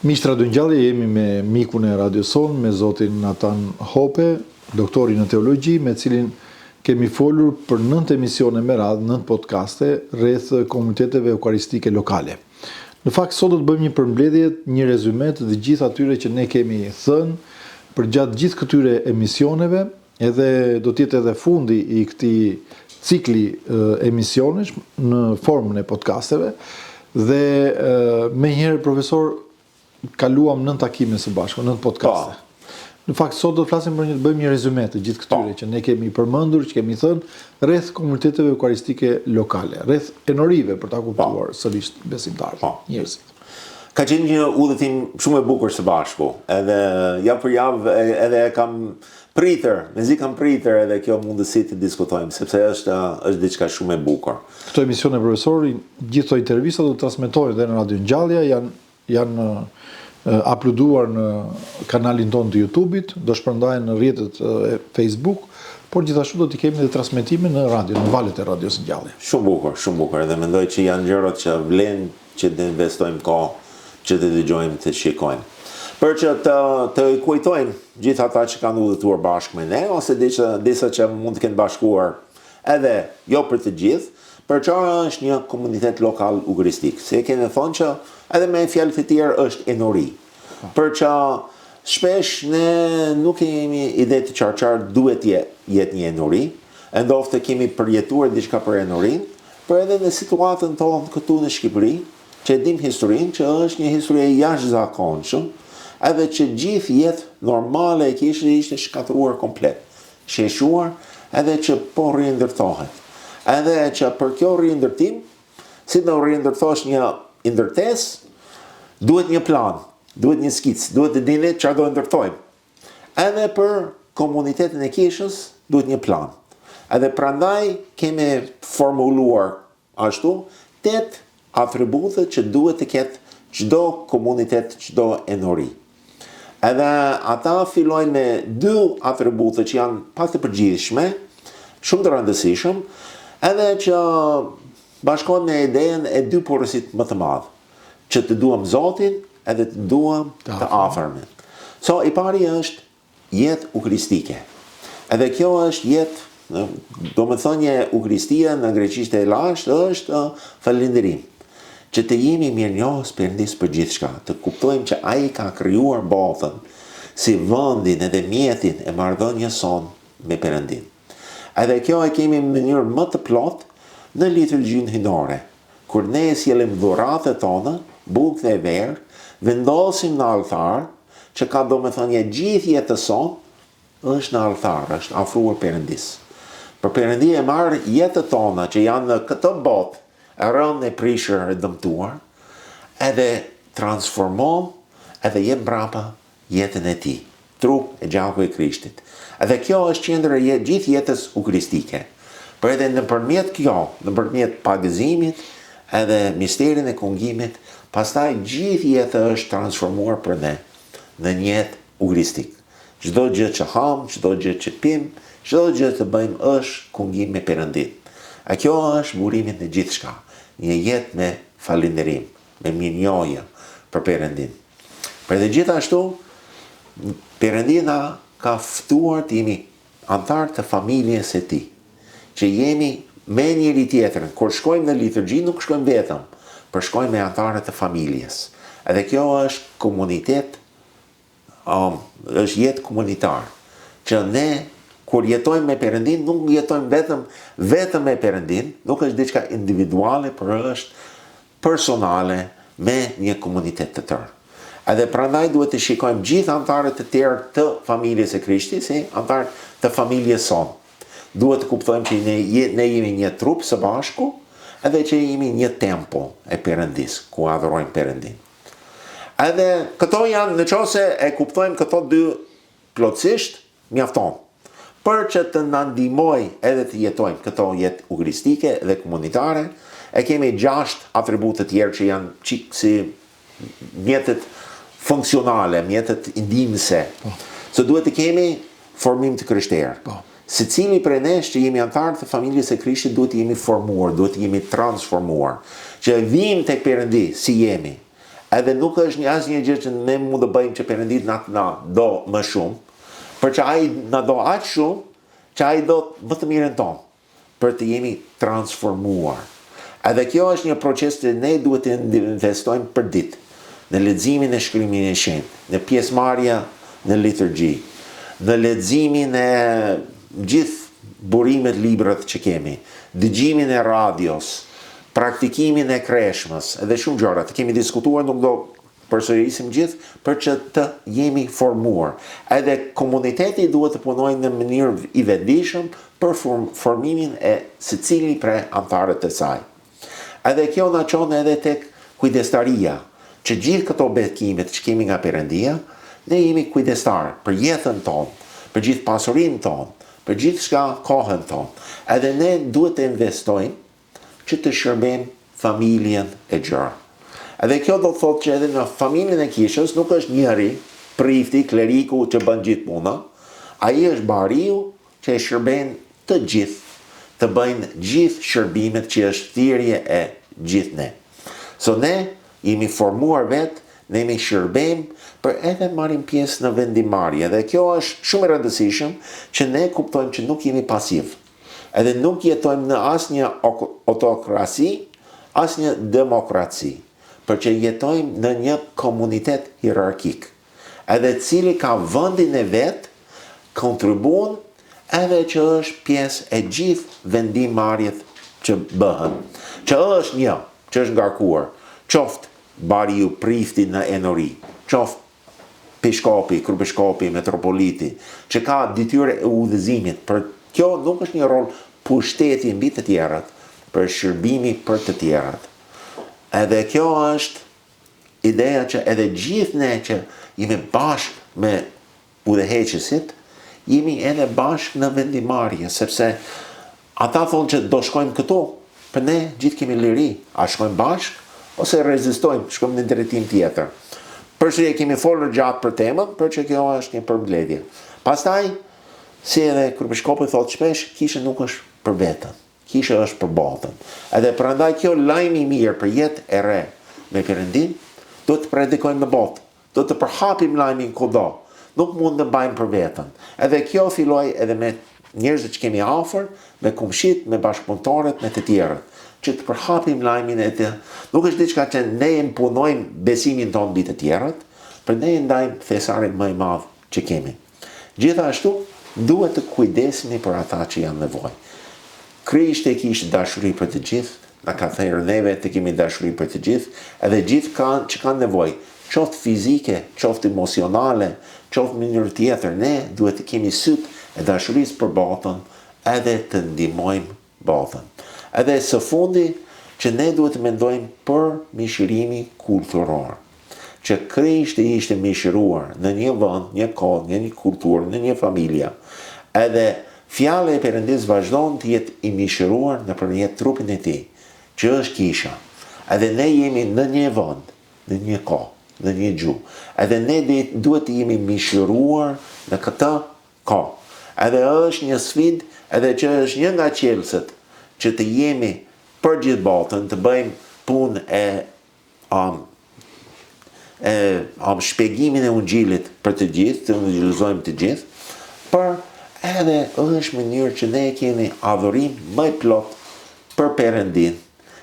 Miq Radio Ngjallje, jemi me mikun e Radioson, me zotin Natan Hope, doktorin në teologji, me cilin kemi folur për 9 emisione me radhë, 9 podcaste rreth komuniteteve eukaristike lokale. Në fakt, sot do të bëjmë një përmbledhje, një rezume të gjithë atyre që ne kemi thënë për gjatë gjithë këtyre emisioneve, edhe do të jetë edhe fundi i këtij cikli emisionesh në formën e podcasteve, dhe me njëherë profesor kaluam 9 takime së bashku, 9 podcaste. Në fakt, sot do të flasim për bëjmë një rezume të gjithë këtyre që ne kemi përmendur, që kemi thënë rreth komuniteteve eukaristike lokale, rreth enorive për ta kuptuar sërish besimtarët, njerëzit. Ka qenë një udhëtim shumë e bukur së bashku, edhe javë për javë edhe kam pritër, mezi kam pritër edhe kjo mundësi të diskutojmë, sepse është diçka shumë e bukur. Këto emisione, profesor, gjithë këto intervista do të transmetohen edhe në Radio Ngjallja, janë uploaduar në kanalin tonë të YouTube-it, do shpërndahen në rrjetet e Facebook, por gjithashtu do t'i kemi dhe transmetime në radio, në valët e Radios Ngjallje. Shumë bukur, edhe mendoj që janë gjërat që vlen që të investojmë kohë, që të dëgjojmë, të shikojmë. Për që të kujtojmë gjithë ata që kanë udhëtuar bashkë me ne, ose disa që mund të kenë bashkuar edhe jo për të gjithë, për që është një komunitet lokal eukaristik. Se kemi thonë që edhe me fjalë të tjerë është enori. Për që shpesh ne nuk kemi ide të qartë duhet jetë një enori, ndoftë kemi përjetuar diçka për enorin, për edhe në situatën tonë këtu në Shqipëri, që dim historinë, që është një histori e jashtëzakonshme, edhe që gjithë jetë normale e kishte ishte shkatëruar komplet, sheshuar, edhe që po rindërtohet. Edhe që për kjo rindërtim, si të rindërtosh një indërtes, duhet një plan, duhet një skic, duhet të dini çfarë do ndërtojmë. Edhe për komunitetin e kishës, duhet një plan. Edhe prandaj kemi formuluar ashtu 8 atribute që duhet të ketë çdo komunitet, çdo enori. Edhe ata fillojnë me 2 atribute që janë pak të përgjithshme, shumë të rëndësishëm, edhe që bashkohen me idejen e 2 porositë më të madh, që të duam Zotin edhe të duam të afërmin. So, i pari është jetë eukaristike. Edhe kjo është jetë, do më thënje eukaristia në greqisht e lashtë është falënderim. Që të jemi mirënjohës Perëndis për gjithçka, të kuptojmë që ai ka krijuar botën si vendin edhe mjetin e marrëdhënies son me Perëndin. Edhe kjo e kemi në mënyrë më të plotë në liturgjinë hynore, kur ne sjellim dhuratat tona, bukë dhe verë, vendosim në altar, që ka domethënie gjithë jetës sonë është në altar, është afruar Perëndis. Për Perëndi e marr jetët tona që janë në këtë botë, e rënë e prishur e dëmtuar, edhe transformon, edhe jep mbrapa jetën e tij, trup e gjaku e Krishtit. Edhe kjo është qendra e gjithë jetës eukaristike. Por edhe nëpërmjet kjo, nëpërmjet pagëzimit, edhe misterin e kungimit, pastaj gjithë jeta është transformuar për ne në një jetë eukaristik. Çdo gjë që ham, çdo gjë që pim, çdo gjë që bëjmë është kungim me Perëndin. A kjo është burimi në gjithçka, një jetë me falënderim, me mirënjohje për Perëndin. Por edhe gjithashtu, Perëndia na ka ftuar të jemi antar të familjes së tij, që jemi me njëri tjetrin. Kur shkojmë në liturgji nuk shkojmë vetëm, por shkojmë me antarët të familjes. Edhe kjo është komunitet, është jetë komunitar, që ne kur jetojmë me Perëndin, nuk jetojmë vetëm me Perëndin, nuk është diçka individuale, por është personale me një komunitet të tërë. Edhe prandaj duhet të shikojmë gjithë antarët të tjerë të familjes së Krishtit, si antarët të familjes sonë. Duhet të kuptojmë që ne jemi një trup së bashku, edhe që jemi një tempull e Perëndis, ku adhurojmë Perëndin. Edhe këto janë, nëse e kuptojmë këto 2 plotësisht, mjafton. Për që të na ndihmoj edhe të jetojmë këto jetë eukaristike dhe komunitare, e kemi 6 atribute të tjerë që janë çik si mjetet funksionale, mjetet ndihmëse. Se duhet të kemi formim të krishterë. Secili prej nesh që jemi antarë të familjes së Krishtit duhet të jemi formuar, duhet të jemi transformuar, që vim tek Perëndi si jemi, Edhe nuk është asnjë gjë që ne mund të bëjmë që Perëndit na do më shumë, për që ai na do aq shumë që ai do më të mirën tonë, për të jemi transformuar. Edhe kjo është një proces që ne duhet të investojmë për ditë, në leximin e shkrimit e shenjtë, në pjesëmarrja në liturgji, në leximin e gjithë burimet librat që kemi, dëgjimin e radios, praktikimin e kreshmës, edhe shumë gjëra të kemi diskutuar, nuk do përsërisim gjithë për që të jemi formuar. Edhe komuniteti duhet të punojë në mënyrë i vetëdijshëm për formimin e secili prej anëtarëve të saj. Edhe kjo na çon edhe tek kujdestaria, që gjithë këto bekimet që kemi nga Perëndia, ne jemi kujdestar për jetën tonë, për gjithë pasurinë tonë, për gjithë shka kohën tonë. Edhe ne duhet të investojmë që të shërbejmë familjen e gjerë. Edhe kjo do të thotë që edhe në familjen e kishës nuk është njëri, prifti, kleriku që bën gjithë puna, ai është bariu që e shërben të gjithë, të bëjnë gjithë shërbimet që është thirrje e gjithë ne. So ne jemi formuar vetë, ne jemi shërbejmë, për edhe marrim pjesë në vendimarrje. Dhe kjo është shumë e rëndësishme që ne kuptojmë që nuk jemi pasiv. Edhe nuk jetojmë në asnjë autokrasi, asnjë demokraci, për që jetojmë në një komunitet hierarkik. Edhe cili ka vendin e vet, kontribuon edhe që është pjesë e gjithë vendimarrjet që bëhen. Që është një, që është ngarkuar, qoftë bariu prifti në enori, qoftë peshkopi, kryepeshkopi, metropoliti, që ka detyrë e udhëzimit, për kjo nuk është një rol pushteti mbi të tjerat, për shërbimi për të tjerat. Edhe kjo është ideja që edhe gjithë ne që jemi bashkë me udhëheqësit, jemi edhe bashkë në vendimarrje, sepse ata thonë që do shkojmë këtu, për ne gjithë kemi liri, a shkojmë bashkë, ose rezistojmë, shkojmë në drejtim tjetër. Përse kemi folur gjatë për temën, për që kjo është një përmbledhje. Pastaj, si edhe kryepeshkopi thotë shpesh, kisha nuk është për veten, kisha është për botën. Edhe prandaj kjo lajmi i mirë për jetë e re me Perëndin, do të predikojmë në botë, do të përhapim lajmin kudo. Nuk mund të mbajmë për veten. Edhe kjo filloi edhe me njerëzit që kemi afër, me kumshit, me bashkëpunëtorët, me të tjerët, që të përhapim lajmin e të. Nuk është diçka që ne imponojmë besimin tonë mbi të tjerët, për ne ndajmë thesarin më i madh që kemi. Gjithashtu, duhet të kujdesemi për ata që janë nevojë. Krishti kishte dashuri për të gjithë, na ka thënë neve të kemi dashuri për të gjithë, edhe gjithë kanë nevojë, qoftë fizike, qoftë emocionale, qoftë në mënyrë tjetër, ne duhet të kemi syt e dashurisë për botën, edhe të ndihmojmë botën. Edhe së fundi që ne duhet të mendojmë për mishërimi kulturor. Që Krishti ishte mishëruar në një vend, një kohë, në një kulturë, në një familje. Edhe fjala e Perëndis vazhdon të jetë i mishëruar nëpërmjet trupin e tij, që është kisha. Edhe ne jemi në një vend, në një kohë, në një gjuhë. Edhe ne duhet të jemi mishëruar në këtë kohë. Edhe është një sfidë, edhe që është një nga qelësët që të jemi për gjithë botën, të bëjmë punë e shpjegimin e Ungjillit për të gjithë, të ungjillizojmë të gjithë, por edhe është mënyrë që ne kemi adhurim më i plot për Perëndin,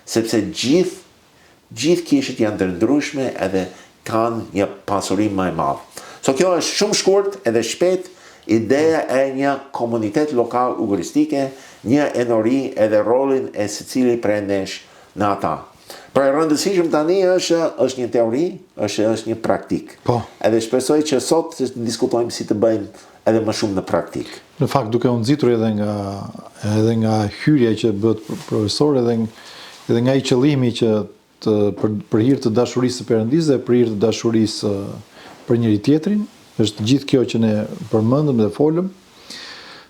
sepse gjithë kishët janë të ndryshme edhe kanë një pasurim më i madh. So kjo është shumë shkurt edhe shpejt ideja e një komunitet lokal ugaristike, një enori edhe rolin e secili prej nesh në ata. Për e rëndësishëm tani është një teori, është një praktik. Po. Edhe shpresoj që sot diskutojmë si të bëjmë edhe më shumë në praktik. Në fakt, duke u nxitur edhe nga hyrja që bëhet profesor, edhe nga i qëllimi që për hir të dashurisë së Perëndisë dhe për hir të dashurisë për njëri tjetrin, është gjithë kjo që ne përmendëm dhe folëm,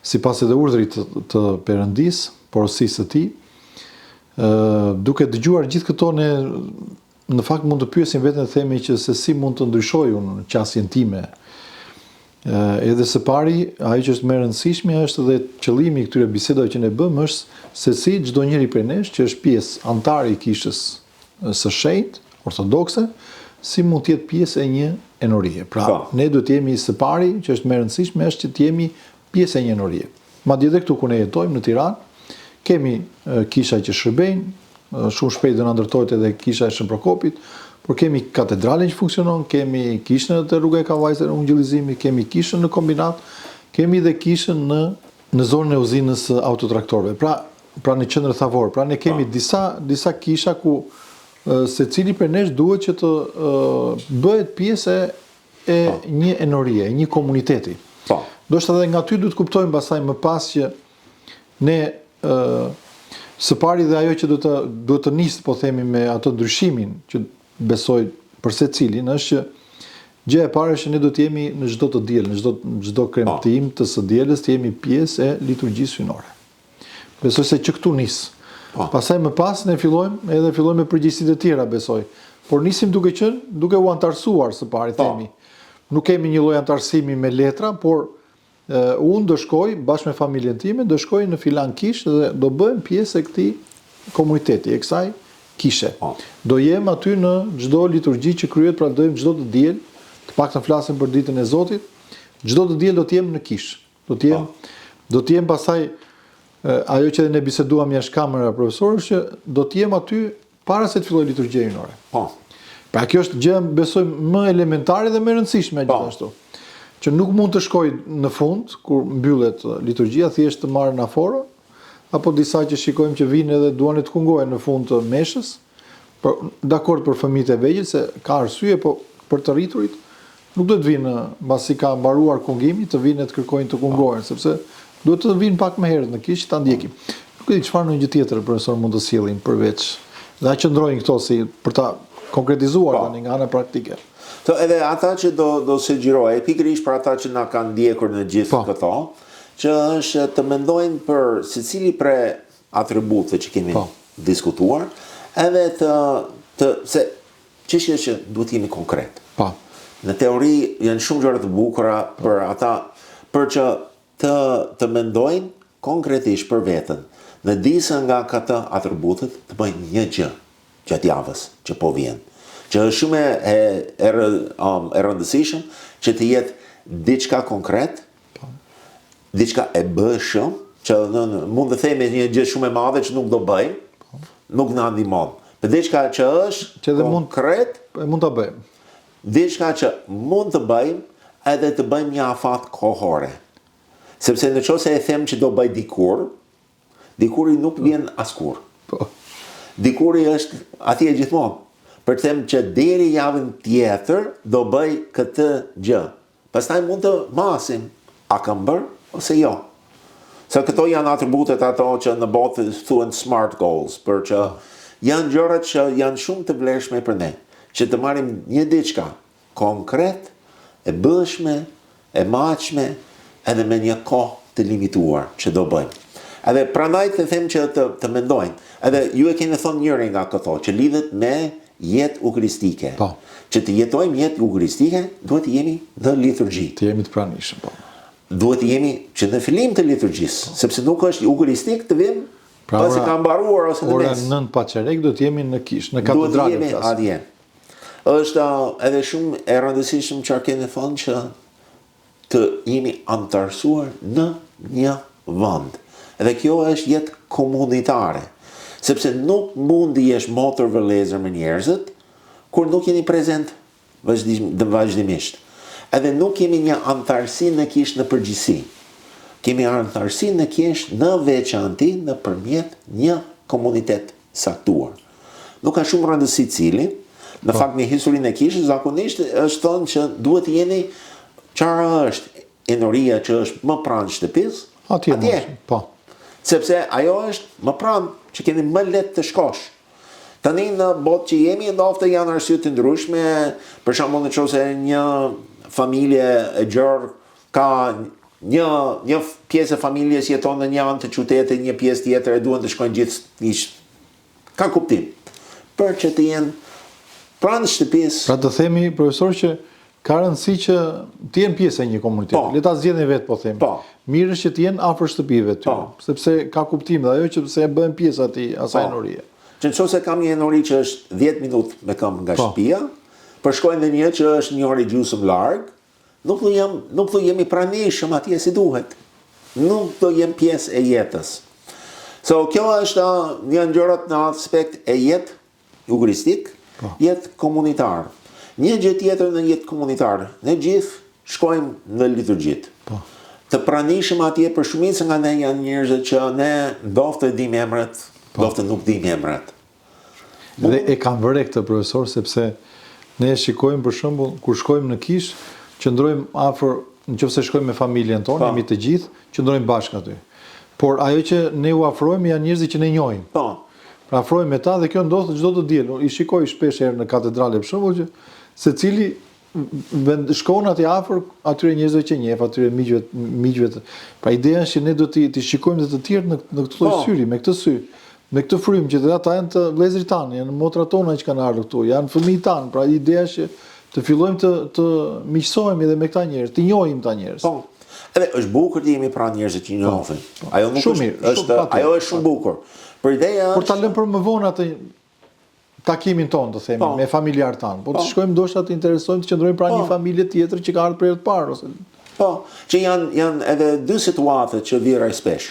sipas edhe urdhrit të Perëndisë, porosisë së tij. Duke dëgjuar gjithë këto, ne në fakt mund të pyesim veten dhe themi që se si mund të ndryshoj unë në qasjen time. Edhe së pari, ajo që është më e rëndësishme është edhe qëllimi i këtyre bisedave që ne bëmë është se si çdo njeri prej nesh që është pjesë antar i kishës së shenjtë ortodokse si mund të jetë pjesë e një enorie. Pra, ne duhet të jemi së pari, që është më e rëndësishme, është që të jemi pjesë e një enorie. Madje edhe këtu ku ne jetojmë në Tiranë, kemi kisha që shërbejnë, shumë shpejt do na ndërtohet edhe kisha e Shën Prokopit, por kemi katedralen që funksionon, kemi kishën të rruga e Kavajës në Ungjillizimi, kemi kishën në kombinat, kemi dhe kishën në zonën e uzinës autotraktorëve. Pra në qendrën thavor. Pra ne kemi disa kisha ku secili prej nesh duhet që të bëhet pjesë e një enorie, një komuniteti. Do shta edhe nga ty duhet kuptojmë pastaj më pas që ne së pari dhe ajo që duhet të nisë, po themi, me ato ndryshimin që besoj për secilin, është që gjë e parë është që ne do të jemi në çdo të diel, në çdo kremtim të së dielës të jemi pjesë e liturgjisë hynore. Besoj se që këtu nis. Pastaj më pas ne fillojmë me përgjegjësitë e tjera, besoj. Por nisim duke u antarësuar së pari, themi. Nuk kemi një lloj antarësimi me letra, por unë do shkoj bashkë me familjen time, do shkoj në filan kishë dhe do bëhem pjesë e këtij komuniteti, e kësaj kishe. Do jem aty në çdo liturgji që kryhet, pra do jem çdo të diel, të paktën flasim për ditën e Zotit, çdo të diel do të jem në kishë. Do të jem pastaj ajo që ne biseduam jashtë kamera, profesor, është që do të jem aty para se të fillojë liturgjia hynore. Pra kjo është gjë, besoj, më elementare dhe më e rëndësishme gjithashtu. Që nuk mund të shkoj në fund, kur mbyllet liturgjia, thjesht të marrën aforo, apo disa që shikojmë që vinë edhe duan të kungohen në fund të meshës, dakord për fëmijët e vegjël, se ka arsye, po për të rriturit, nuk do të vinë, mbasi ka mbaruar kungimi, të vinë të kërkojnë të kungohen, sepse duhet të vinë pak më herët në kishë, ta ndjekim. Nuk e di çfarë në gjë tjetër, profesor, mund të sjellim përveç, dhe qëndrojnë këto si për ta konkretizuar tani nga ana praktike. Edhe ata që do sugjiroj, pikërisht për ata që na kanë ndjekur në gjithë këto, që është të mendojnë për secili prej atributeve që kemi diskutuar, edhe se çështja që duhet jemi konkret. Në teori janë shumë gjëra të bukura për ata, për që të mendojnë konkretisht për veten. Në disa nga këta atributet të bëjnë një gjë gjatë javës që po vjen. Që është shumë e rëndësishëm që të jetë diçka konkret, diçka e bëshëm, që mund të themi një gjë shumë e madhe që nuk do bëjmë, nuk na ndihmon. Por diçka që është konkret, mund ta bëjmë. Diçka që mund të bëjmë edhe të bëjmë një afat kohore. Sepse nëse e them që do bëj dikuri nuk vjen askur. Dikuri është atje gjithmonë. Për të them që deri javën tjetër do bëj këtë gjë. Pastaj mund të masim, a kam bërë ose jo. Se këto janë atributet ato që në botë thuhen smart goals, për që janë gjërat që janë shumë të vlefshme për ne, që të marrim një diçka konkret, e bëshme, e maqshme, edhe me një kohë të limituar që do bëjmë. Edhe prandaj të them që të mendojnë. Edhe ju e keni thënë njëri nga këto që lidhet me jetë eukaristike. Që të jetojmë jetë eukaristike, duhet të jemi në liturgji. Të jemi të pranishëm. Duhet të jemi që në fillim të liturgjisë, sepse nuk është eukaristik të vim pasi ka mbaruar ose në mes. Ora 9 pa çerek duhet të jemi në kishë, në katedrale. Duhet të jemi atje. Është edhe shumë e rëndësishme që keni thënë që të jemi antarësuar në një vend. Edhe kjo është jetë komunitare. Sepse nuk mund të jesh motor vëllezër me njerëzit kur nuk jeni prezent vazhdimisht. Edhe nuk kemi një antarësi në kishë në përgjithësi. Kemi antarësi në kishë në veçanti nëpërmjet një komunitet saktuar. Nuk ka shumë rëndësi cili, në fakt në historinë e kishës zakonisht është thënë që duhet të jeni çfarë është enoria që është më pranë shtëpisë, atje. Sepse ajo është më pranë që keni më lehtë të shkosh. Tani në botë që jemi, ndoftë janë arsye të ndryshme, për shembull nëse një familje e gjerë ka një pjesë e familjes jeton në një anë të qytetit, një pjesë tjetër e duan të shkojnë gjithë. Ka kuptim. Për që të jenë pranë shtëpisë. Pra të themi, profesor, që ka rëndësi që të jenë pjesë e një komuniteti. Le ta zgjedhin vetë, po themi. Mirë është që të jenë afër shtëpive tyre, sepse ka kuptim dhe ajo që pse e bën pjesë asaj enorie. Që nëse kam një enori që është 10 minutë me këmbë nga shtëpia, përshkojnë dhe një që është një orë i gjysmë larg, nuk do jemi pranishëm atje si duhet. Nuk do jem pjesë e jetës. So, kjo është një gjërat në aspekt e jetë eukaristik, jetë komunitar. Një gjë tjetër në jetë komunitar, ne gjithë shkojmë në liturgjit. Të pranishëm atje për shumicën nga ne janë njerëz që ne doftë dim emrat, doftë nuk dim emrat. Dhe e kam vërre këtë profesor, sepse ne shikojmë për shembull kur shkojmë në kish, qëndrojmë afër, nëse shkojmë me familjen tonë, jemi të gjithë, qëndrojmë bashkë aty. Por ajo që ne u afrohemi janë njerëz që ne njohim. Pra afrohemi me ta dhe kjo ndodh çdo të diel. I shikoj shpesh herë në katedrale për shembull që secili shkon atje afër atyre njerëzve që njeh, atyre miqve. Pra ideja është që ne do t'i shikojmë dhe të tjerë në këtë lloj syri, me këtë sy, me këtë frymë që ata janë të vëllezërit tanë, janë motrat tona që kanë ardhur këtu, janë fëmijët tanë. Pra ideja është që të fillojmë të miqësohemi edhe me këta njerëz, të njohim këta njerëz. Edhe është bukur të jemi pranë njerëzve që njohin. Ajo nuk ajo është shumë bukur. Por ideja Por ta lëm për më vonë atë takimin tonë, të themi, me familjar tanë. Po të shkojmë ndoshta të interesojmë të qëndrojmë pranë një familje tjetër që ka ardhur për herë të parë ose. Që janë edhe dy situata që vijnë shpesh.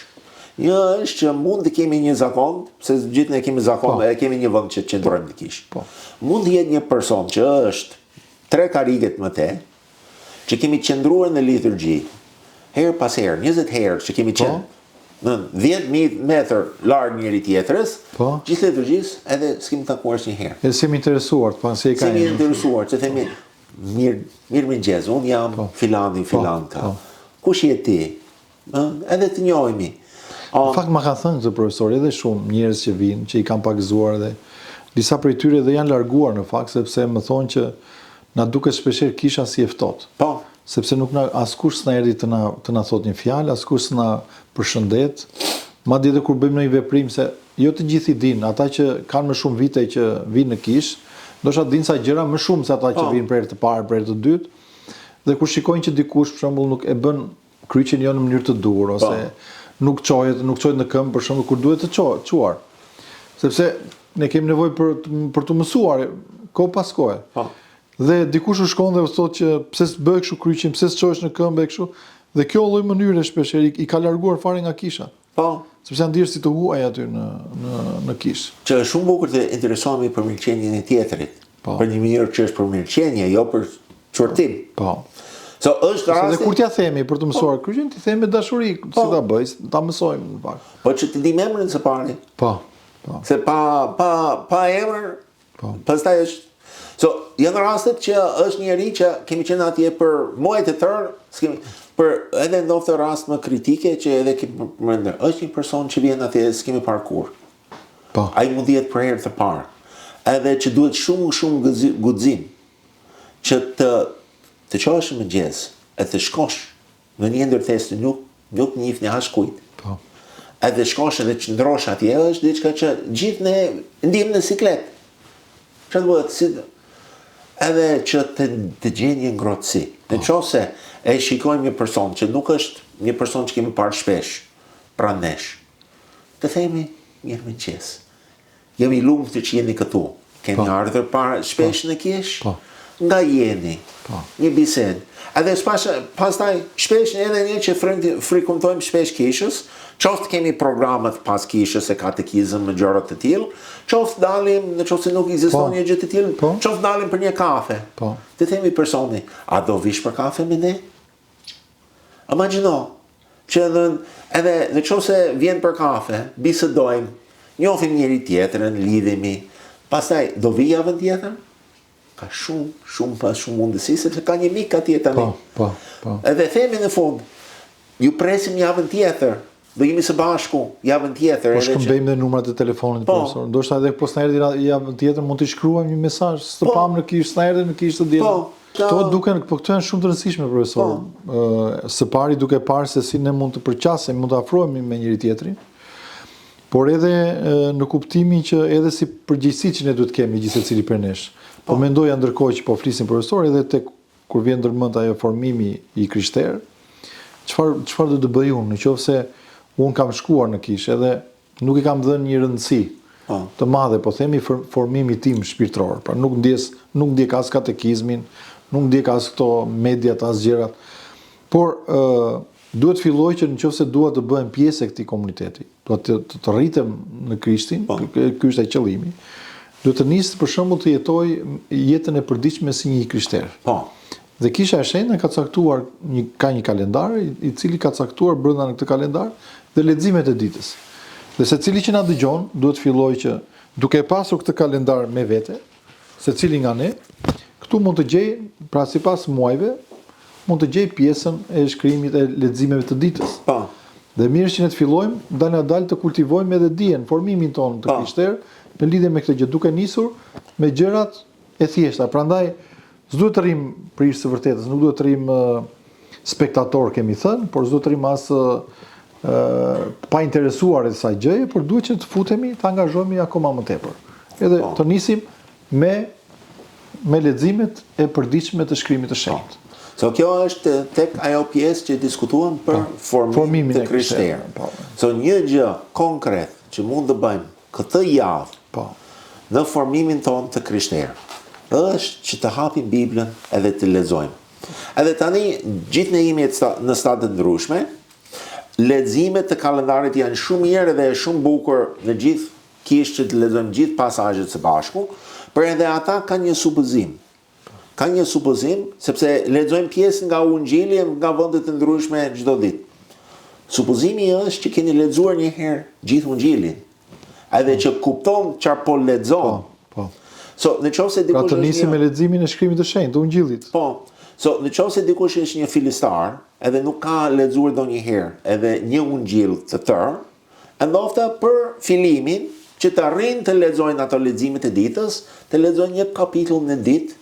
Një është që mund të kemi një zakon, se gjithë ne kemi zakon, e kemi një vend që qëndrojmë në kish. Mund të jetë një person që është 3 kariget më te, që kemi qëndruar në liturgji, herë pas herë, 20 herë që kemi qenë në 10.000 metër larg njëri tjetrës, gjithë liturgjisë edhe s'kemi takuar asnjëherë. Edhe s'jemi interesuar, pasi e kanë. S'jemi interesuar, që themi mirëmëngjes, unë jam filan ka. Kush je ti? Edhe të njohemi. Në fakt ma ka thënë këtë profesor edhe shumë njerëz që vinë, që i kanë pagëzuar dhe disa prej tyre dhe janë larguar në fakt, sepse më thonë që na duket shpeshherë kisha si e ftohtë. Sepse nuk askush s'na erdhi të na thot një fjalë, askush s'na përshëndet. Madje edhe kur bëjmë një veprim, se jo të gjithë i dinë, ata që kanë më shumë vite që vinë në kish, ndoshta dinë sa gjëra më shumë se ata që vinë për herë të parë, për herë të dytë. Dhe kur shikojnë që dikush për shembull nuk e bën kryqin jo në mënyrë të duhur ose nuk çohet në këmbë për shembull kur duhet të çuar. Sepse ne kemi nevojë për të mësuar kohë pas kohe. Dhe dikush u shkon dhe u thotë që pse s'bëj kështu kryqin, pse s'çohesh në këmbë kështu. Dhe kjo lloj mënyre shpesh i ka larguar fare nga kisha. Sepse janë dirë si të huaj aty në kish. Që është shumë bukur të interesohemi për mirëqenien e tjetrit. Për një mënyrë që është për mirëqenie, jo për çortim. So është rasti. Dhe kur t'ja themi për të mësuar kryqin, ti themi me dashuri, si ta bëj, ta mësojmë në fakt. Po që të dim emrin së pari. Se pa emër, pastaj është. So, janë rastet që është njeri që kemi qenë atje për muaj të tërë, për edhe ndoftë rast më kritike që edhe kemi përmendur. Është një person që vjen atje s'kemi parë kur. Ai mund të jetë për herë të parë. Edhe që duhet shumë guxim që të çohesh në mëngjes, e të shkosh në një ndërtesë nuk njihni as kujt. Edhe shkosh edhe qëndrosh atje, është diçka që gjithë ne ndihmë në siklet. Çfarë bëhet si edhe që të gjejë një ngrohtësi. Nëse e shikojmë një person që nuk është një person që kemi parë shpesh pranë nesh, të themi mirëmëngjes. Jemi lumtur që jeni këtu. Keni ardhur shpesh në kish? Nga jeni? Një bisedë. Edhe pastaj shpesh edhe ne që frekuentojmë shpesh kishës, qoftë kemi programet pas kishës e katekizëm në gjëra të tillë, qoftë dalim, nëse nuk ekziston një gjë të tillë, qoftë dalim për një kafe. Të themi personi, a do vish për kafe me ne? Imagjino që edhe nëse vjen për kafe, bisedojmë, njohim njëri tjetrin, lidhemi, pastaj do vi javën tjetër? Ka shumë mundësi, sepse ka një mik atje tani. Edhe themi në fund, ju presim javën tjetër, do jemi së bashku javën tjetër. Po shkëmbejmë dhe numrat e telefonit, profesor. Ndoshta edhe pas na erdhi javën tjetër mund të shkruajmë një mesazh, s'të pam në kish, s'na erdhi në kish të diell. Këto duken, po këto janë shumë të rëndësishme, profesor. Së pari duke parë se si ne mund të përqasemi, mund të afrohemi me njëri tjetrin. Por edhe në kuptimin që edhe si përgjegjësi që ne duhet kemi gjithsecili për nesh. Po mendoja ndërkohë që po flisim profesor edhe tek kur vjen ndërmend ajo formimi i krishterë, çfarë do të bëj unë nëse unë kam shkuar në kish edhe nuk i kam dhënë një rëndësi të madhe, po themi formimi tim shpirtëror. Pra nuk ndjek as katekizmin, nuk ndjek as këto mediat, as gjërat. Por duhet filloj që nëse dua të bëhem pjesë e këtij komuniteti, duhet të rritem në Krishtin, ky është ai qëllimi. Duhet të nis për shembull të jetoj jetën e përditshme si një krishter. Dhe Kisha e Shenjtë ka caktuar ka një kalendar i cili ka caktuar brenda në këtë kalendar dhe leximet e ditës. Dhe secili që na dëgjon duhet filloj që duke pasur këtë kalendar me vete, secili nga ne, këtu mund të gjej, pra sipas muajve, mund të gjej pjesën e shkrimit e leximeve të ditës. Dhe mirë që ne të fillojmë dalë të kultivojmë edhe dijen, formimin tonë të krishter në lidhje me këtë gjë, duke nisur me gjërat e thjeshta. Prandaj s'duhet të rrim prish së vërtetës, nuk duhet të rrim spektator, kemi thënë, por s'duhet të rrim as pa interesuar e kësaj gjëje, por duhet që të futemi, të angazhohemi akoma më tepër. Edhe të nisim me leximet e përditshme të shkrimit të shenjtë. So kjo është tek ajo pjesë që diskutuam për formimin të krishterë. So një gjë konkret që mund të bëjmë këtë javë në formimin tonë të krishterë është që të hapim Biblën edhe të lexojmë. Edhe tani gjithë ne jemi në stade të ndryshme. Leximet të kalendarit janë shumë mirë dhe shumë bukur në gjithë kishë që të lexojmë gjithë pasazhet së bashku, por edhe ata kanë një supozim. Ka një supozim, sepse lexojmë pjesë nga Ungjili nga vende të ndryshme çdo ditë. Supozimi është që keni lexuar një herë gjithë Ungjilin, edhe që kupton çfarë po lexon. So, pra të nisim me leximin e shkrimit të shenjtë, të Ungjillit. So, nëse dikush është një filistar, edhe nuk ka lexuar ndonjëherë edhe një Ungjill të tërë, ndoshta për fillimin që të arrijnë të lexojnë ato leximet e ditës, të lexojnë një kapitull në ditë,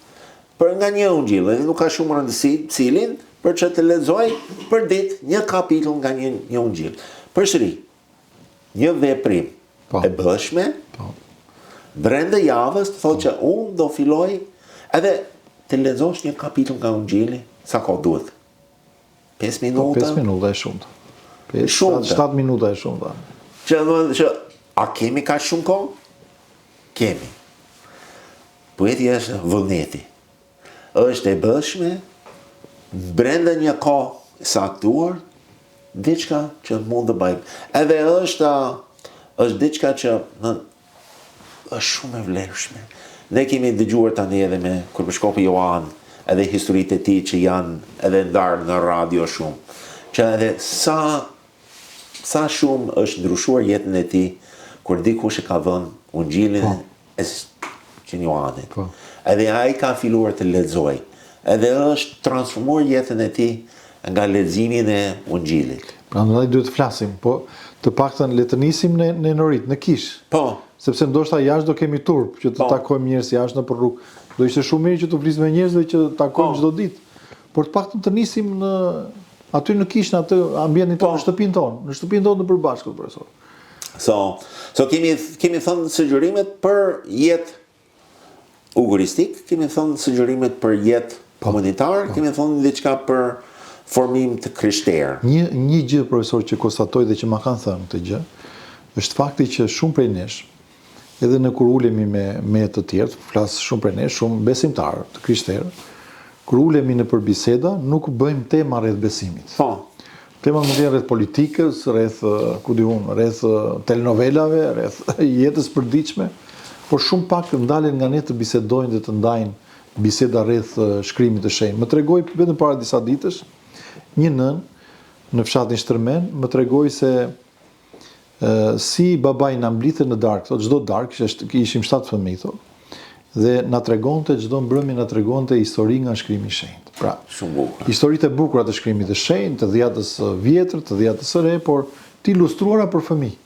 për nga një Ungjill, edhe nuk ka shumë rëndësi cilin, për që të lexoj për ditë një kapitull nga një Ungjill. Përsëri, një veprim e bëshme, brenda javës të thotë që unë do filloj edhe të lexosh një kapitull nga Ungjilli, sa kohë duhet? 5 minuta? 5 minuta e shumta. 7 minuta e shumta. Që a kemi kaq shumë kohë? Kemi. Pyetja është vullneti. Është e bëshme brenda një kohë saktuar diçka që mund të bëjmë. Edhe është diçka që është shumë e vlefshme. Ne kemi dëgjuar tani edhe me Kryebiskopi Joan, edhe historitë e tij që janë edhe ndarë në radio shumë. Që edhe sa shumë është ndryshuar jetën e tij kur dikush e ka dhënë Ungjillin e Joanit. Edhe ai ka filluar të lexojë. Edhe është transformuar jetën e tij nga leximi e Ungjillit. Prandaj duhet të flasim, po të paktën le të nisim në Norit, në Kishë. Sepse ndoshta jashtë do kemi turp që të takojmë njerëz jashtë nëpër rrugë. Do ishte shumë mirë që të flismë me njerëzve që takojmë çdo ditë. Por të paktën të nisim aty në Kishë, në atë ambientin tonë, në shtëpinë tonë të përbashkët, profesor. So kemi thënë sugjerimet për jetë uguristik, kemi thënë sugjerimet për jetë komunitar, kemi thënë diçka për formim të krishterë. Një gjë, profesor, që konstatoj dhe që ma kanë thënë këtë gjë, është fakti që shumë prej nesh, edhe në kur ulemi me të tjerë, flas shumë prej nesh, shumë besimtarë të krishterë, kur ulemi në përbiseda, nuk bëjmë tema rreth besimit. Tema mund të jenë rreth politikës, rreth telenovelave, rreth jetës përditshme, por shumë pak ndalen nga ne të bisedojnë dhe të ndajnë biseda rreth shkrimit të shenjtë. Më tregoi vetëm para disa ditësh një nën në fshatin Shtrëmen, më tregoi se si babai na mblidhte në darkë, thotë çdo darkë, ishim 7 fëmijë, thotë. Dhe na tregonte çdo mbrëmje na tregonte histori nga shkrimi i shenjtë. Pra, shumë bukur. Historitë e bukura të shkrimit të shenjtë, të dhjetës vjetër, të dhjetës së re, por të ilustruara për fëmijë.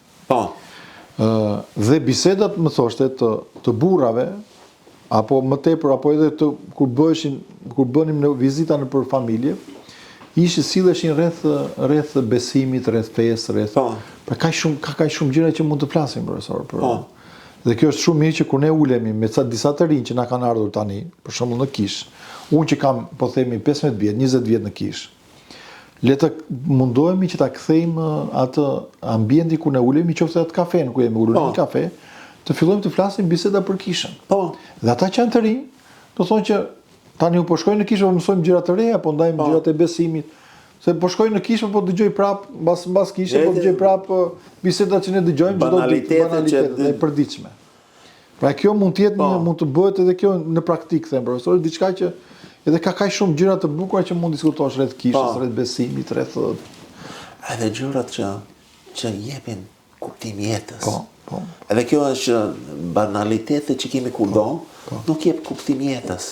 Dhe bisedat më thoshte të burrave, apo më tepër, apo edhe kur bënim në vizita nëpër familje, silleshin rreth besimit, rreth fesë, rreth. Pra ka shumë gjëra që mund të flasim, profesor. Dhe kjo është shumë mirë që kur ne ulemi me disa të rinj që na kanë ardhur tani, për shembull në Kishë, unë që kam, po themi, 15 vjet, 20 vjet në Kishë, le të mundohemi që ta kthejmë atë ambientin ku ne ulemi, qoftë atë kafen ku jemi ulur në kafe, të fillojmë të flasim biseda për kishën. Po. Dhe ata që janë të rinj, do thonë që tani u po shkojnë në kishë, po mësojmë gjëra të reja, po ndajmë gjërat e besimit. Se po shkojnë në kishë, po dëgjoj prap, mbas kishë, po dëgjoj prap bisedat që ne dëgjojmë çdo ditë, banalitetet e përditshme. Pra kjo mund të jetë mund të bëhet edhe kjo në praktikë, them profesor, diçka që edhe ka kaq shumë gjëra të bukura që mund diskutosh rreth kishës, rreth besimit, rreth edhe gjërat që jepin kuptim jetës. Po. Edhe kjo është banalitetet që kemi kudo, nuk jep kuptim jetës.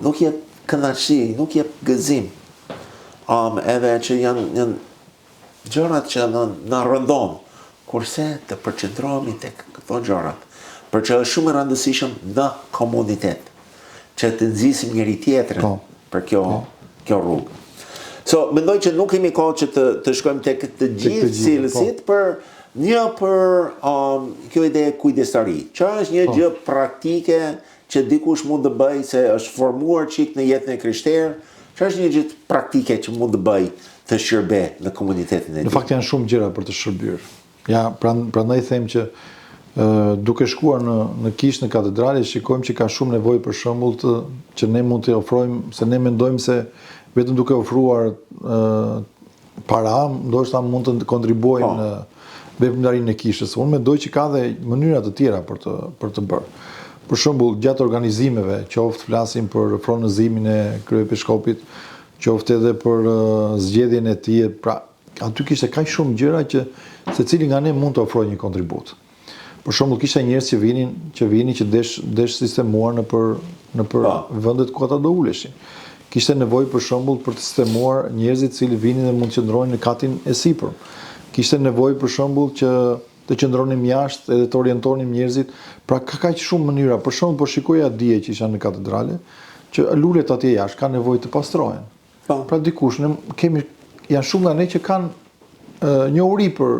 Nuk jep kënaqësi, nuk jep gëzim. Edhe që janë gjërat që na rrëndon, kurse të përqendrohemi tek këto gjërat, për që është shumë e rëndësishme në komunitet, që të nxisim njëri tjetrin për kjo rrugë. Mendoj që nuk kemi kohë që të shkojmë tek të gjithë cilësit, për kjo ide kujdestari, që është një gjë praktike që dikush mund të bëj se është formuar çik në jetën e krishterë, që është një gjë praktike që mund të bëj të shërbe në komunitetin e tij. Në fakt janë shumë gjëra për të shërbyer. Ja, prandaj them që duke shkuar në kishë, në katedrale, shikojmë që ka shumë nevojë për shembull që ne mund të ofrojmë, se ne mendojmë se vetëm duke ofruar para, ndoshta mund të kontribuojmë në veprimtarinë e kishës. Unë mendoj që ka dhe mënyra të tjera për të bërë. Për shembull, gjatë organizimeve, qoftë flasim për fronëzimin e kryepiskopit, qoftë edhe për zgjedhjen e tij, pra aty kishte kaq shumë gjëra që secili nga ne mund të ofrojë një kontribut. Për shembull, kishte njerëz që vinin që desh sistemuar nëpër vendet ku ata do uleshin. Kishte nevojë për shembull për të sistemuar njerëzit që vinin dhe mund të qëndrojnë në katin e sipër. Kishte nevojë për shembull që të qëndronim jashtë edhe të orientonim njerëzit. Pra ka kaq shumë mënyra. Për shembull, po shikoja dije që isha në katedrale, që lulet atje jashtë kanë nevojë të pastrohen. Pra dikush janë shumë nga ne që kanë njohuri për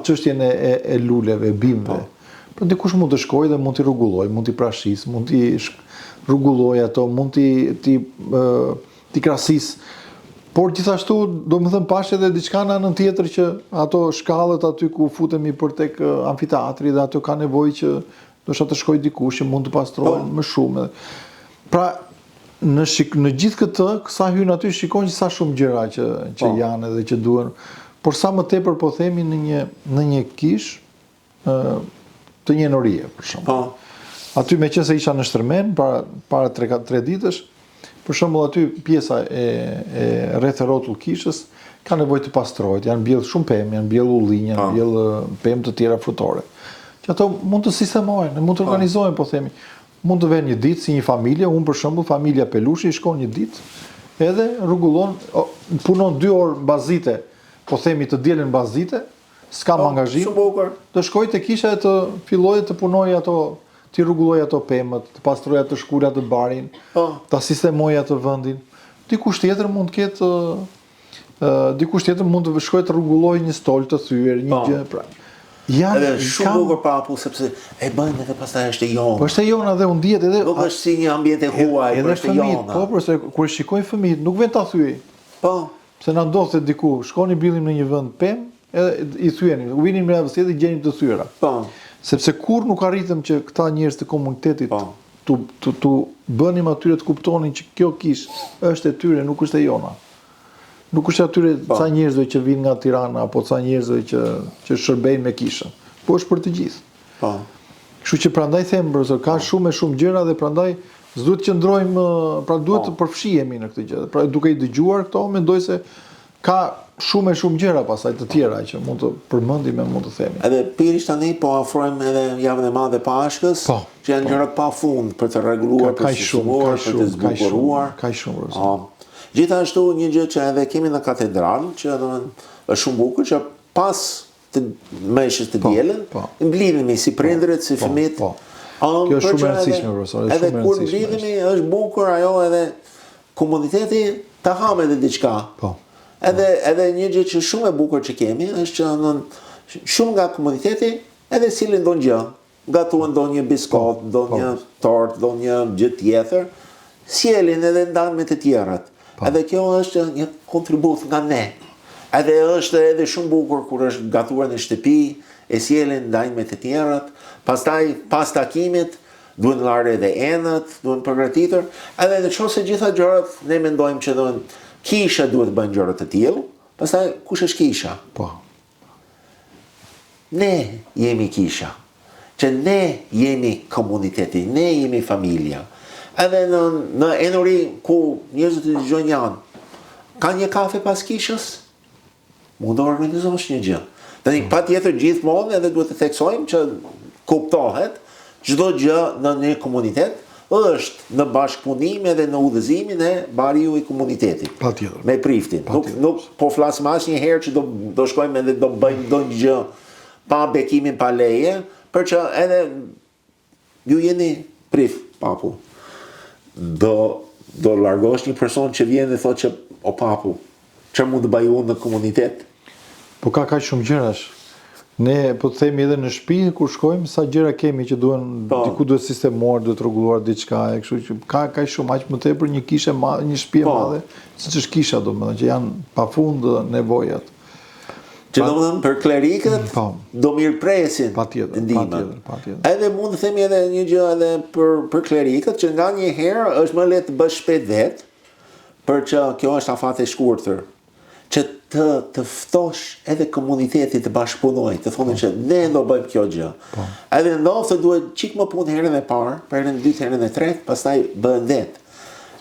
çështjen e luleve, bimëve. Pra dikush mund të shkojë dhe mund t'i rregullojë, mund t'i prashisë, mund t'i rregullojë ato, mund t'i krasisë. Por gjithashtu, do më thëmë pash edhe diçka në anën tjetër që ato shkallët aty ku futemi për tek amfiteatri dhe ato ka nevojë që do të shkojë dikush që mund të pastrohen më shumë. Pra, në gjithë këtë, sa hyn aty shikojnë që sa shumë gjëra që janë edhe që duhen. Por sa më tepër po themi në një kishë të njënorie, për shembull. Aty meqense isha në Shtrëmen para 3 ditësh, për shembull aty pjesa e rreth rrotull kishës ka nevojë të pastrohet, janë mbjell shumë pemë, janë mbjell ullinj, janë mbjell pemë të tjera frutore. Që ato mund të sistemohen, mund të organizohen, po themi. Mund të vjen një ditë si një familje, unë për shembull familja Pelushi shkon një ditë edhe rregullon, punon 2 orë bazite, po themi të dielën bazite, s'kam angazhim. Të shkoj te kisha e të filloj të punoj ato, t'i rregulloj ato pemët, të pastroj ato shkulat të barin, ta sistemoj ato vendin. Dikush tjetër mund të ketë mund të shkojë të rregullojë një stol të thyer, një gjë pra. Edhe shumë bukur papu sepse e bëjnë edhe pastaj është e jona. Po është e jona dhe u ndihet edhe nuk është si një ambient e huaj, por është e jona. Po, por se kur shikojnë fëmijët nuk vjen ta thyej. Po. Se na ndodhet diku, shkoni billim në një vend pemë, edhe i thyenim, u vinin me avësi dhe gjenim të thyera. Po. Sepse kur nuk arritëm që këta njerëz të komunitetit tu bënim atyre të kuptonin që kjo kishë është e tyre, nuk është e jona. Nuk është atyre ca njerëzve që vinë nga Tirana apo ca njerëzve që shërbejnë me kishën. Po është për të gjithë. Kështu që prandaj them, profesor, ka shumë gjëra dhe prandaj s'duhet të qëndrojmë, pra duhet të përfshihemi në këtë gjë. Pra duke i dëgjuar këto, mendoj se ka shumë gjëra pasaj të tjera që mund të përmendim e mund të themi. Edhe pikërisht tani po afrojmë edhe javën e madhe Pashkës, që janë gjëra pafund për të rregulluar, për të sistemuar, për të zbukuruar. Ka shumë. Gjithashtu një gjë që edhe kemi në katedral, që është shumë bukur, që pas të meshës të dielën, mblidhemi si prindërit, si fëmijët. Kjo është shumë e rëndësishme, profesor. Edhe kur mblidhemi është bukur ajo edhe komuniteti ta hamë edhe diçka. Edhe një gjë që shumë e bukur që kemi është që shumë nga komuniteti edhe sillen ndonjë gjë, gatuan ndonjë biskot, ndonjë tort, ndonjë gjë tjetër, sjellin edhe ndan me të tjerat. Edhe kjo është një kontribut nga ne. Edhe është edhe shumë bukur kur është gatuar në shtëpi, e sjellin ndaj me të tjerat, pastaj pas takimit duhen larë edhe enët, duhen përgatitur, edhe nëse gjitha gjërat ne mendojmë që kisha duhet bëjnë gjëra të tillë, pastaj kush është kisha? Po. Ne jemi kisha. Që ne jemi komuniteti, ne jemi familja. Edhe në enuri ku njerëzit të dëgjojnë janë, ka një kafe pas kishës? Mund të organizosh një gjë. Tani patjetër gjithmonë edhe duhet të theksojmë që kuptohet çdo gjë në një komunitet është në bashkëpunim edhe në udhëzimin e bariu i komunitetit. Patjetër. Me priftin. Nuk po flasim asnjëherë që do shkojmë edhe do bëjmë ndonjë gjë pa bekimin, pa leje, për që edhe ju jeni prif, papu. Do largosh një person që vjen dhe thotë që o papu, çfarë mund të bëj unë në komunitet? Po ka kaq shumë gjërash. Ne po të themi edhe në shtëpi kur shkojmë sa gjëra kemi që duhen diku duhet sistemuar, duhet rregulluar diçka, kështu që ka kaq shumë aq më tepër një kishë e madhe, një shtëpi e madhe, siç është kisha domethënë që janë pafund nevojat. Që domethënë për klerikët do mirëpresin ndihmën. Edhe mund të themi edhe një gjë edhe për klerikët që nganjëherë është më lehtë të bësh shpejt vet, për që kjo është afat e shkurtër. Që të ftosh edhe komunitetit të bashkëpunojë, të thonë që ne do bëjmë kjo gjë. Edhe ndoftë duhet çik më punë herën e parë, për herën e dytë, herën e tretë, pastaj bëhen det.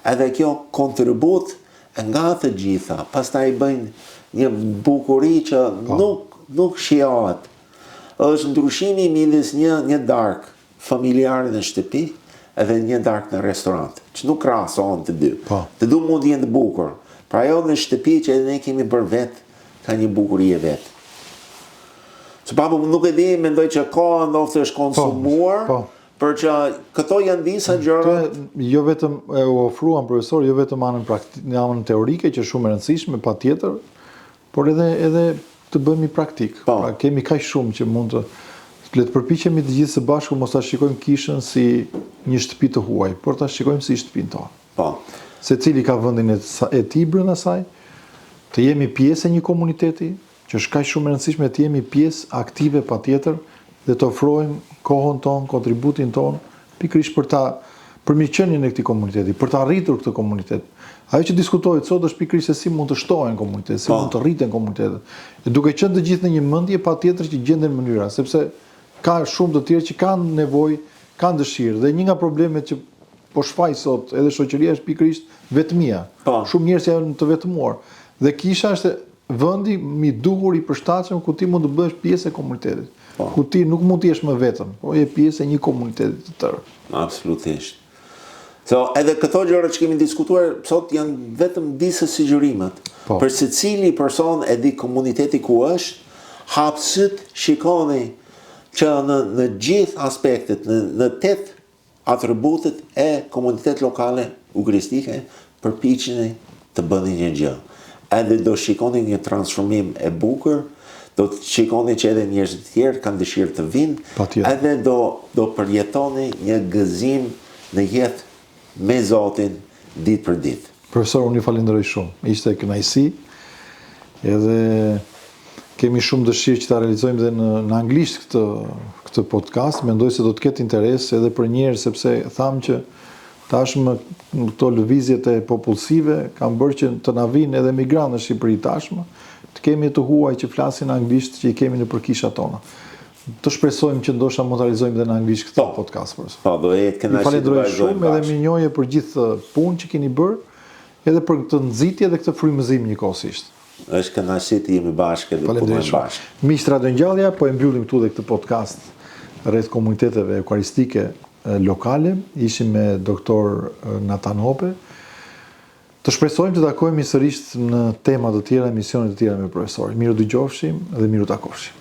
Edhe kjo kontribut nga të gjitha, pastaj bëjnë një bukuri që nuk shijohet. Është ndryshimi midis një darkë familjare në shtëpi edhe një darkë në restorant, që nuk krahasohen të dy. Të dy mund të jenë të bukur. Pra ajo në shtëpi që edhe ne kemi bërë vetë, ka një bukuri e vetë. Që papu nuk e di, mendoj që koha ndoftë është konsumuar, për që këto janë disa gjëra. Jo vetëm e ofruan profesor, jo vetëm anën teorike, që është shumë e rëndësishme, patjetër, por edhe të bëhemi praktik. Pra kemi kaq shumë që mund le të përpiqemi të gjithë së bashku mos ta shikojmë kishën si një shtëpi të huaj, por ta shikojmë si shtëpinë tonë. Secili ka vendin e tij brenda saj, të jemi pjesë e një komuniteti, që është kaq shumë e rëndësishme të jemi pjesë aktive patjetër dhe të ofrojmë kohën tonë, kontributin tonë, pikërisht për mirëqenien e këtij komuniteti, për të arritur këtë komunitet. Ajo që diskutohet sot është pikërisht se si mund të shtohen komunitetet, si mund të rriten komunitetet. E duke qenë të gjithë në një mendje, patjetër që gjenden mënyra, sepse ka shumë të tjerë që kanë nevojë, kanë dëshirë dhe një nga problemet që po shfaq sot edhe shoqëria është pikërisht vetmia. Shumë njerëz janë të vetmuar. Dhe kisha është vendi mi duhur i përshtatshëm ku ti mund të bëhesh pjesë e komunitetit. Ku ti nuk mund të jesh më vetëm, por je pjesë e një komuniteti të tërë. Absolutisht. Edhe këto gjëra që kemi diskutuar sot janë vetëm disa sugjerimet. Për secili person e di komuniteti ku është, hap syt, shikoni që në gjithë aspektet, në 8 atributet e komunitet lokale ugristike përpiqeni të bëni një gjë. Edhe do shikoni një transformim e bukur, do të shikoni që edhe njerëz të tjerë kanë dëshirë të vinë, edhe do përjetoni një gëzim në jetë me Zotin ditë për ditë. Profesor, unë ju falenderoj shumë. Ishte kënaqësi. Edhe kemi shumë dëshirë që ta realizojmë dhe në anglisht këtë podcast. Mendoj se do të ketë interes edhe për njerëz, sepse tham që tashmë këto lëvizjet e popullsive kanë bërë që të na vinë edhe migrantë në Shqipëri tashmë, të kemi të huaj që flasin anglisht që i kemi në përkishat tona. Të shpresojmë që ndoshta mund ta realizojmë edhe në anglisht këtë podcast. Do jetë kënaqësi. Falenderoj shumë edhe mirënjohje për gjithë punën që keni bërë, edhe për këtë nxitje dhe këtë frymëzim njëkohësisht. Është kënaqësi të jemi bashkë dhe punojmë bashkë. Miq Radio Ngjallja, po e mbyllim këtu dhe këtë podcast rreth komuniteteve eukaristike lokale. Ishim me doktor Nathan Hope. Të shpresojmë të takojmë sërish në tema të tjera, emisione të tjera me profesorin. Miru dëgjofshim dhe miru takofshim.